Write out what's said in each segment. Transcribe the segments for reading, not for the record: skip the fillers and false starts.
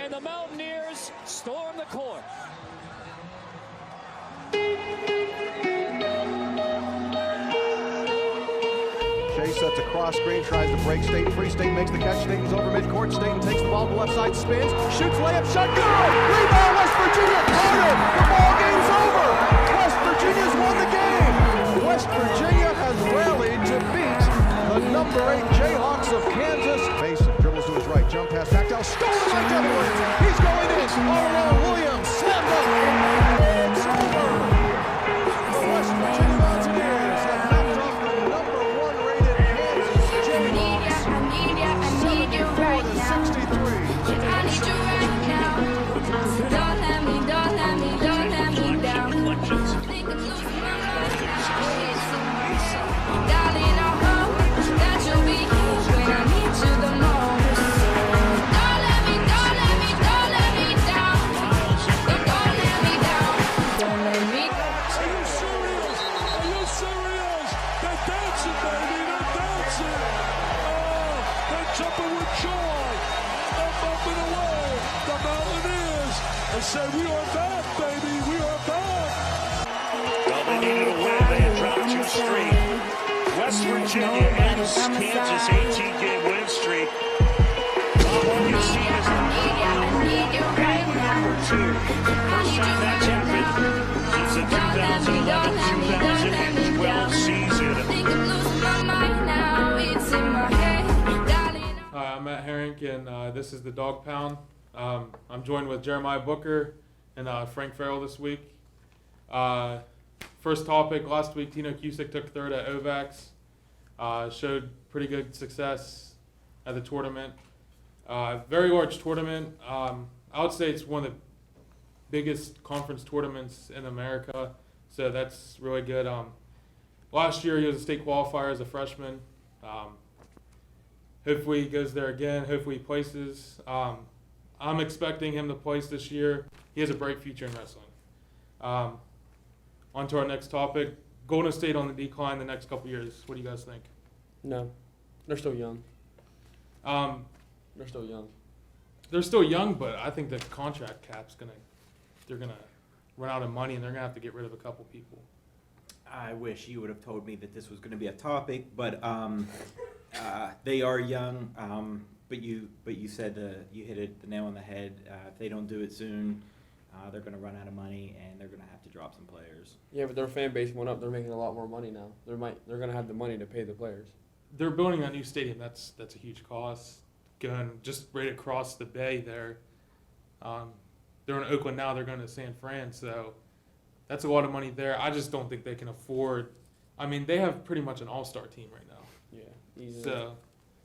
and the Mountaineers storm the court. Shea sets a cross screen, tries to break Staten free. Staten makes the catch. Staten's over midcourt. Staten takes the ball to the left side, spins, shoots, layup, shot, good! Rebound, West Virginia, Carter! The ball game's over! West Virginia's won the game! West Virginia has rallied to beat the number 8 Jayhawks of Kansas. Mason dribbles to his right, jump pass, back down, stolen by Devin Williams. He's going in, all around Williams, slammed up. It's over! The West Virginia Mountaineers have knocked off the number 1 rated Kansas Jayhawks. I need you right now. 63. I need you right now. Don't let me down. Think I'm losing my mind now. Darling, I hope that you'll be here when I need you the most. Don't let me down. Don't let me down. Don't let me. Are you serious? They're dancing, baby. They're dancing. Oh, they're jumping with joy. They're bumping away. The Mountaineers. They say, we are back, baby. We are back. Well, they needed a win. They had dropped 2 straight. West Virginia ends Kansas' 18-game win streak. All you see is I need you right now. number 2. First time that's happened since the 2011-2012 season. Think I'm losing my mind now. It's in my head, darling. Hi, I'm Matt Herink, and this is the Dog Pound. I'm joined with Jeremiah Booker and Frank Farrell this week. First topic, last week Tino Cusick took third at OVAX, showed pretty good success at the tournament. Very large tournament. I would say it's one of the biggest conference tournaments in America, so that's really good. Last year he was a state qualifier as a freshman. Hopefully he goes there again. Hopefully he places. I'm expecting him to place this year. He has a bright future in wrestling. On to our next topic. Golden State on the decline the next couple years. What do you guys think? No, they're still young. Um, They're still young. they're still young, but I think the contract cap's they're gonna run out of money and they're gonna have to get rid of a couple people. I wish you would have told me that this was going to be a topic, but they are young. But you said you hit the nail on the head. If they don't do it soon, they're going to run out of money and they're going to have to drop some players. Yeah, but their fan base went up. They're making a lot more money now. They're gonna have the money to pay the players. They're building a new stadium. That's a huge cost. Going just right across the bay there. They're in Oakland now. They're going to San Fran, so that's a lot of money there. I just don't think they can afford. I mean, they have pretty much an all-star team right now. Yeah, easily. So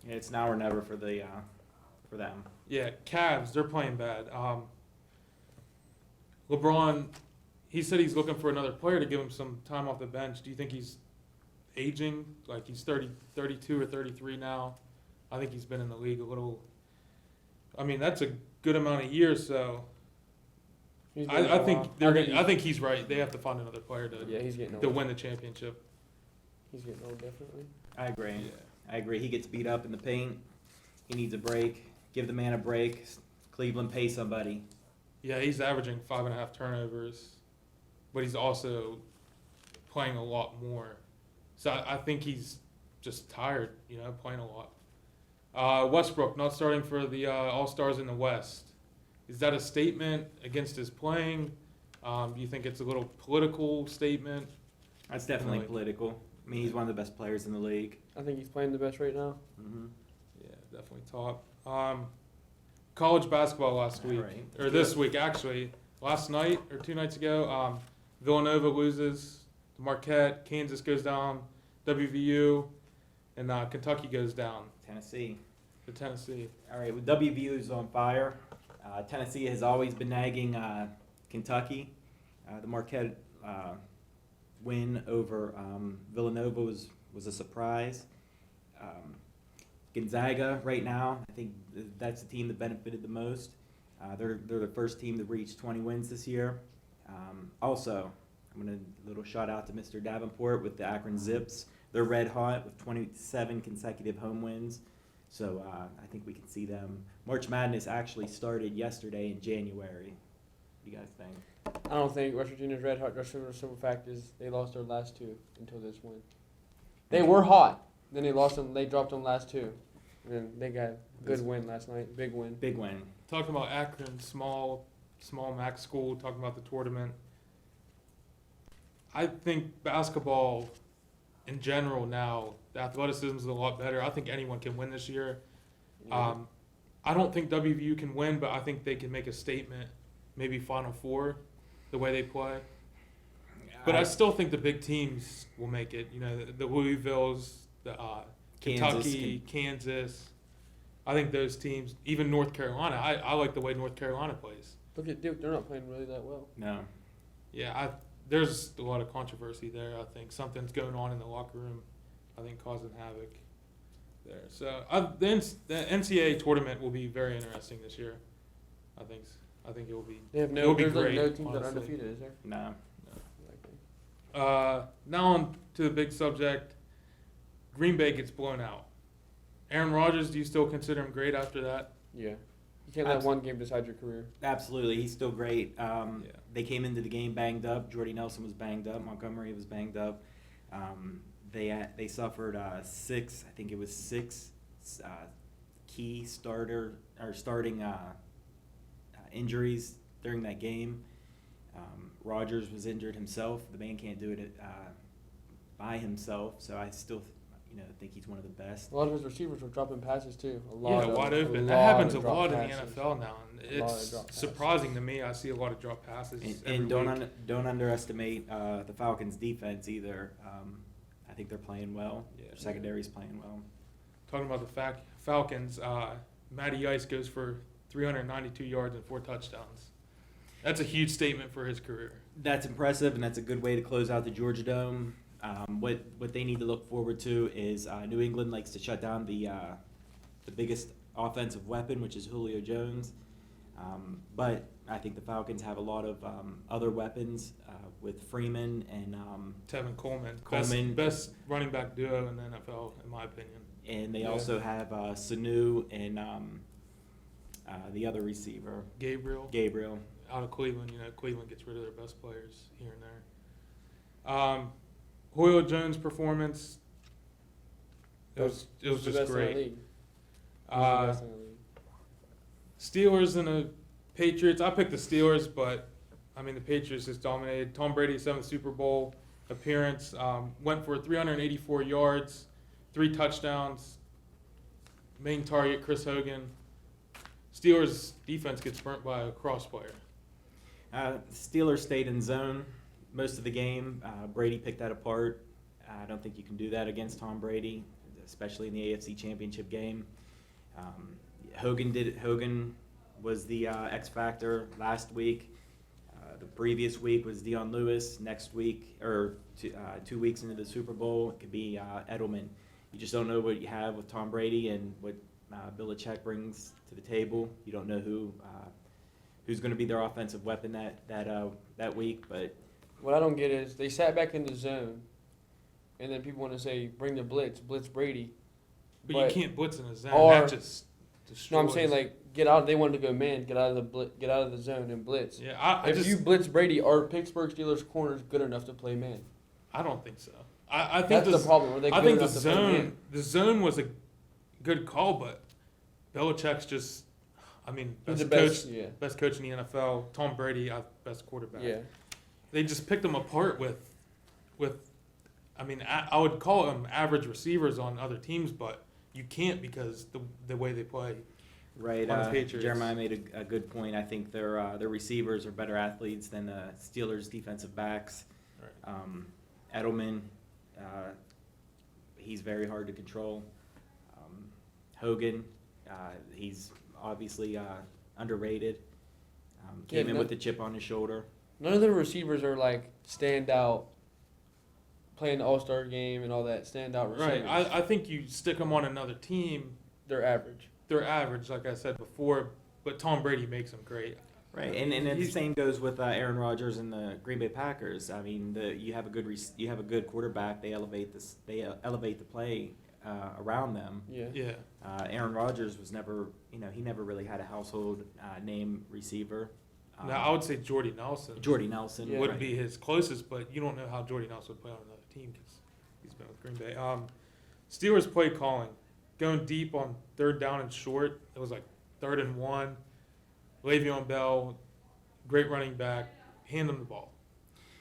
Yeah, it's now or never for them. yeah, Cavs, they're playing bad. LeBron, he said he's looking for another player to give him some time off the bench. Do you think he's aging? Like he's 32 or 33 now. I think he's been in the league a little. I mean, that's a good amount of years. So He's getting I old. think they're. I think he's right. They have to find another player he's getting to old. win the championship. He's getting old, definitely. I agree. Yeah. I agree. He gets beat up in the paint. He needs a break. Give the man a break. Cleveland, pay somebody. Yeah, he's averaging 5.5 turnovers, but he's also playing a lot more. So I think he's just tired, playing a lot. Westbrook not starting for the All-Stars in the West. Is that a statement against his playing? Do you think it's a little political statement? That's definitely Really? political. I mean, he's one of the best players in the league. I think he's playing the best right now. Mm-hmm. Yeah, definitely top. College basketball last week, Right. or this week actually. Last night or 2 nights ago, Villanova loses to Marquette. Kansas goes down. WVU and Kentucky goes down Tennessee. to Tennessee. All right, well, WVU is on fire. Tennessee has always been nagging Kentucky. The Marquette win over Villanova was a surprise. Gonzaga right now, I think that's the team that benefited the most. They're the first team to reach 20 wins this year. Also, I'm going to little shout out to Mr. Davenport with the Akron Zips. They're red hot with 27 consecutive home wins. So I think we can see them. March Madness actually started yesterday in January. What do you guys think? I don't think West Virginia's red hot. Just the simple fact is they lost their last two until this win. They were hot. Then they lost them. They dropped them last two. And then they got a good win last night. Big win. Big win. Talking about Akron, small MAC school, talking about the tournament. I think basketball in general now, the athleticism is a lot better. I think anyone can win this year. Yeah. I don't think WVU can win, but I think they can make a statement, maybe Final Four, the way they play. But I still think the big teams will make it. You know, the Louisvilles, the Kentucky, Kansas. I think those teams, even North Carolina. I like the way North Carolina plays. Look at Duke. They're not playing really that well. No. Yeah, there's a lot of controversy there. I think something's going on in the locker room. I think causing havoc there. So the NCAA tournament will be very interesting this year. I think it will be. They have It'll be there's great, like no teams that are honestly. undefeated, is there? No. Now on to the big subject. Green Bay gets blown out. Aaron Rodgers, do you still consider him great after that? Yeah. You can't let one game decide your career. Absolutely, he's still great. They came into the game banged up. Jordy Nelson was banged up. Montgomery was banged up. They suffered six key starting injuries during that game. Rodgers was injured himself. The man can't do it by himself. So I still, think he's one of the best. A lot of his receivers were dropping passes too. Wide open. That happens a lot in the NFL now, and it's surprising to me. I see a lot of drop passes. And don't underestimate the Falcons' defense either. I think they're playing well. Yeah. Their secondary's playing well. Talking about the Falcons, Matty Ice goes for 392 yards and 4 touchdowns. That's a huge statement for his career. That's impressive, and that's a good way to close out the Georgia Dome. What they need to look forward to is New England likes to shut down the biggest offensive weapon, which is Julio Jones. But I think the Falcons have a lot of other weapons with Freeman and Tevin Coleman. Best running back duo in the NFL, in my opinion. And they also have Sanu and the other receiver, Gabriel. Out of Cleveland. Cleveland gets rid of their best players here and there. Julio Jones' performance, it was just great. Steelers and the Patriots. I picked the Steelers, but the Patriots just dominated. Tom Brady's 7th Super Bowl appearance, went for 384 yards, 3 touchdowns. Main target, Chris Hogan. Steelers defense gets burnt by a cross player. Steelers stayed in zone most of the game. Brady picked that apart. I don't think you can do that against Tom Brady, especially in the AFC Championship game. Hogan did it. Hogan was the X factor last week. The previous week was Deion Lewis. Next week, or 2 weeks into the Super Bowl, it could be Edelman. You just don't know what you have with Tom Brady and what Belichick brings to the table. You don't know who's going to be their offensive weapon that week. But what I don't get is they sat back in the zone, and then people want to say bring the blitz Brady. But you can't blitz in a zone. That just destroys. No, I'm saying get out. They wanted to go man, get out of the zone and blitz. Yeah, if you blitz Brady, are Pittsburgh Steelers corners good enough to play man? I don't think so. I think that's the problem. Were they good enough to play man? The zone was a good call, but Belichick's just, best coach in the NFL. Tom Brady, best quarterback. Yeah. They just picked them apart with I would call them average receivers on other teams, but you can't because the way they play. Right. Jeremiah made a good point. I think their receivers are better athletes than the Steelers' defensive backs. Right. Edelman, he's very hard to control. Hogan, he's obviously underrated. Came in with the chip on his shoulder. None of the receivers are standout, playing the All-Star game and all that, standout receivers. Right. I think you stick them on another team. They're average. They're average, like I said before, but Tom Brady makes them great. Right, and the same goes with Aaron Rodgers and the Green Bay Packers. You have a good quarterback. They elevate the play around them. Yeah. Yeah. Aaron Rodgers was never, he never really had a household name receiver. Now, I would say Jordy Nelson Jordy Nelson Yeah. would right. be his closest, but you don't know how Jordy Nelson would play on another team because he's been with Green Bay. Steelers play calling. Going deep on 3rd down and short. It was like 3rd and 1. Le'Veon Bell, great running back. Hand him the ball,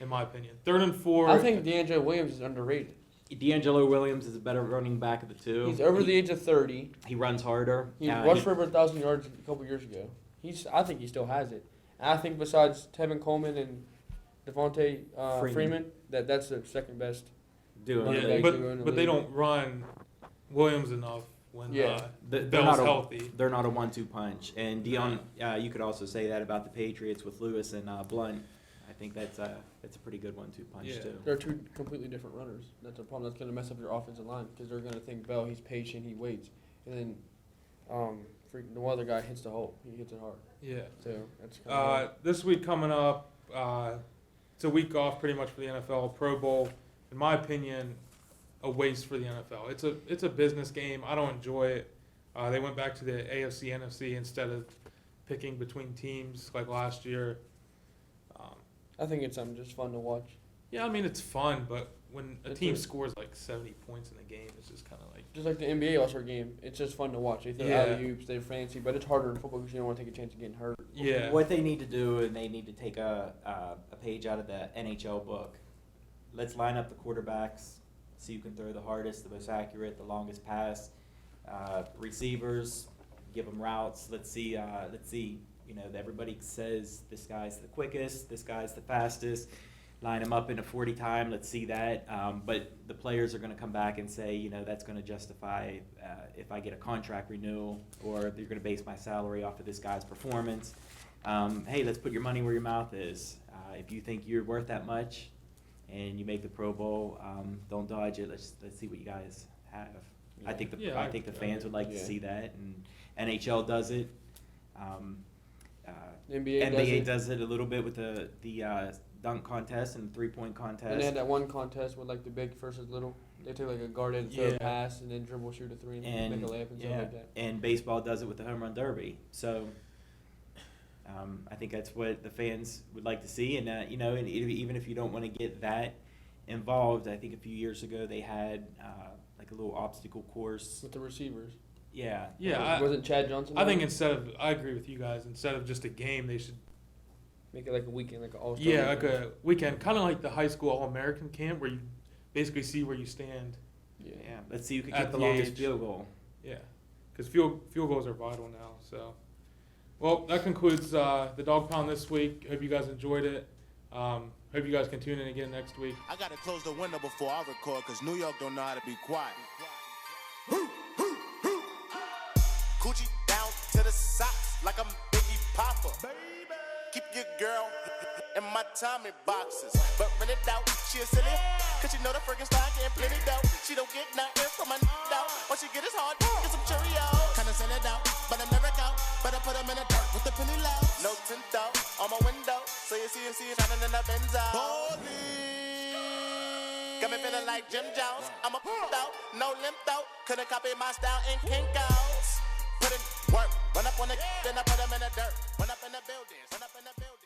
in my opinion. 3rd and 4. I think DeAngelo Williams is underrated. D'Angelo Williams is a better running back of the two. He's over the age of 30. He runs harder. He rushed for over 1,000 yards a couple years ago. I think he still has it. And I think besides Tevin Coleman and Devontae Freeman, that's the second best. doing running Yeah, back but to go in the but they league. don't run Williams enough when Yeah. They're Bell's not a, healthy. They're not a 1-2 punch. And Dion, you could also say that about the Patriots with Lewis and Blunt. I think that's a pretty good 1-2 punch Yeah. too. They're two completely different runners. That's a problem. That's going to mess up your offensive line because they're going to think Bell, he's patient, he waits. And then the other guy hits the hole. He hits it hard. Yeah. So that's kind of This week coming up, it's a week off pretty much for the NFL. Pro Bowl, in my opinion, a waste for the NFL. It's a business game. I don't enjoy it. They went back to the AFC, NFC instead of picking between teams like last year. I think it's something just fun to watch. Yeah, I mean, it's fun, but when a It's team a- scores like 70 points in a game, it's just kind of like, Just like the NBA All-Star game, it's just fun to watch. They throw Yeah. alley-oops, they're fancy, but it's harder in football because you don't want to take a chance of getting hurt. yeah. What they need to do, and they need to take a page out of the NHL book. Let's line up the quarterbacks, see who can throw the hardest, the most accurate, the longest pass. Receivers, give them routes. Let's see. Everybody says this guy's the quickest, this guy's the fastest. Line them up in a 40 time. Let's see that. But the players are going to come back and say, that's going to justify if I get a contract renewal, or they're going to base my salary off of this guy's performance. Hey, let's put your money where your mouth is. If you think you're worth that much, and you make the Pro Bowl, don't dodge it. Let's see what you guys have. I think the fans would like to Yeah. see that, and NHL does it. NBA does it a little bit with the dunk contest and the 3-point contest. And they had that one contest with like the big versus little. They take like a guarded and throw a Yeah. pass and then dribble, shoot a three, and make a layup and stuff like that. And baseball does it with the home run derby. So I think that's what the fans would like to see. And and even if you don't want to get that involved, I think a few years ago they had like a little obstacle course. With the receivers. Yeah. Yeah, Wasn't Chad Johnson? I there? think I agree with you guys. Instead of just a game, they should Make it like a weekend, like an all-star. Yeah, like weekend. a weekend, kind of like the high school All-American camp where you basically see where you stand. Yeah. Yeah. Let's see who can At get the the longest age. field goal. Yeah, because field goals are vital now. So, well, that concludes the Dog Pound this week. Hope you guys enjoyed it. Hope you guys can tune in again next week. I gotta close the window before I record, cause New York don't know how to be quiet. Coochie down to the socks like I'm Biggie Papa. Keep your girl in my Tommy boxes, but rent it out, she a silly, cause she know the friggin' style getting plenty dough. She don't get nothing from my out. What she get is hard, get some Cheerios. Kinda send it out, but I'm never out. Better put them in the dirt with the penny low. No tint out on my window, so you see shining in the Benzo. Got me feeling like Jim Jones. I'm a out, no limp out. Couldn't copy my style in Kinko's. Put in work, run up on the then I put them in the dirt. Run up in the buildings, run up in the buildings.